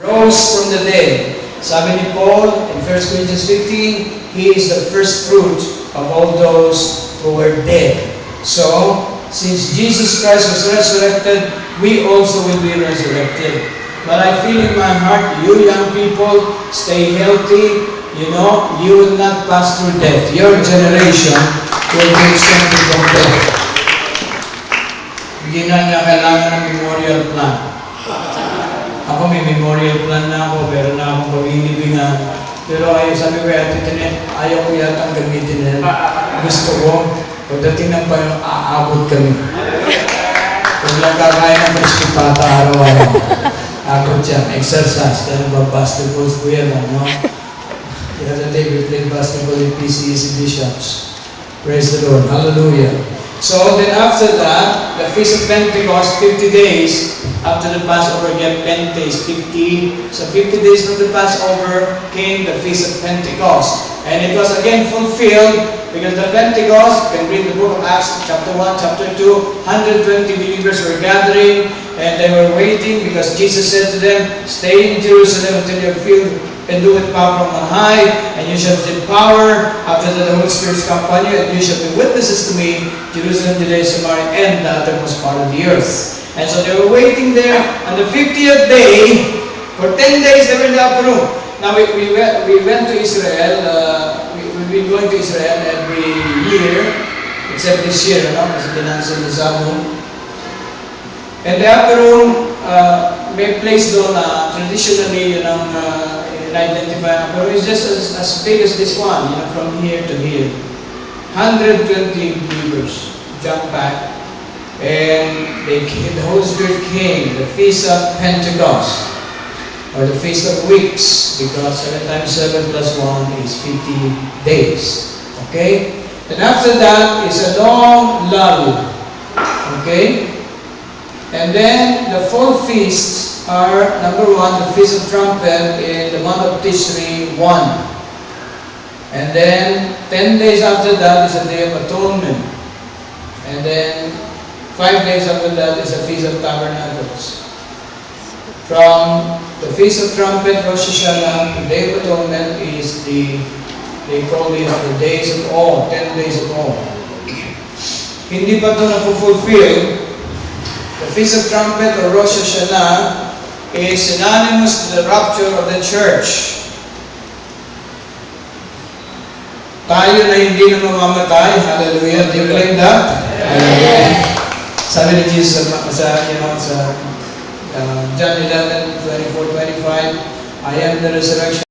rose from the dead. Sabi ni Paul in 1 Corinthians 15, He is the first fruit of all those who were dead. So, since Jesus Christ was resurrected, we also will be resurrected. But I feel in my heart, you young people, stay healthy. You know, you will not pass through death. Your generation will be exempted from death. Hindi na niya kailangan ng memorial plan. Ako may memorial plan na ako, pero na akong pag-inibingan. Pero sabi ko, Ate Tinet, ayaw ko yata ang gamitin na yan. Gusto ko, pagdating ng panahon, aabot kami. Kung lang kakain ng kriskipata araw-araw. Abot siya, exercise. Dahil ba basketball ko yan, no? The other day, we played basketball in PCEC Bishops. Praise the Lord. Hallelujah. So then after that, the Feast of Pentecost, 50 days after the Passover, again, Pentecost, 50. So 50 days from the Passover came the Feast of Pentecost. And it was again fulfilled because the Pentecost, you can read the book of Acts, chapter 1, chapter 2, 120 believers were gathering and they were waiting because Jesus said to them, stay in Jerusalem until you are filled and do with power from on high, and you shall receive power after that the Holy Spirit is come upon you, and you shall be witnesses to me, Jerusalem, Judea, Samaria, and the uttermost part of the earth. And so they were waiting there. On the 50th day, for 10 days they were in the upper room. Now we went to Israel. We've been going to Israel every year, except this year, kasi kinansel ni Sabu. And the upper room, may place doon na traditionally yun ang identify, but it's just as big as this one, from here to here. 120 believers jumped back, and the Holy Spirit came, the Feast of Pentecost, or the Feast of Weeks, because 7 times 7 plus 1 is 50 days. Okay? And after that is a long lull. Okay? And then the 4 feasts are, number 1, the Feast of Trumpet in the month of Tishri 1. And then 10 days after that is the Day of Atonement. And then 5 days after that is the Feast of Tabernacles. From the Feast of Trumpet, Rosh Hashanah, the Day of Atonement is they call it the Days of Awe, 10 Days of Awe. Hindi pa ito na-fulfill. The Feast of Trumpet or Rosh Hashanah is synonymous to the rapture of the church. Tayo na hindi na mamamatay. Hallelujah. Do you believe that? Hallelujah. Sabi ni Jesus sa John 11:24-25, I am the resurrection.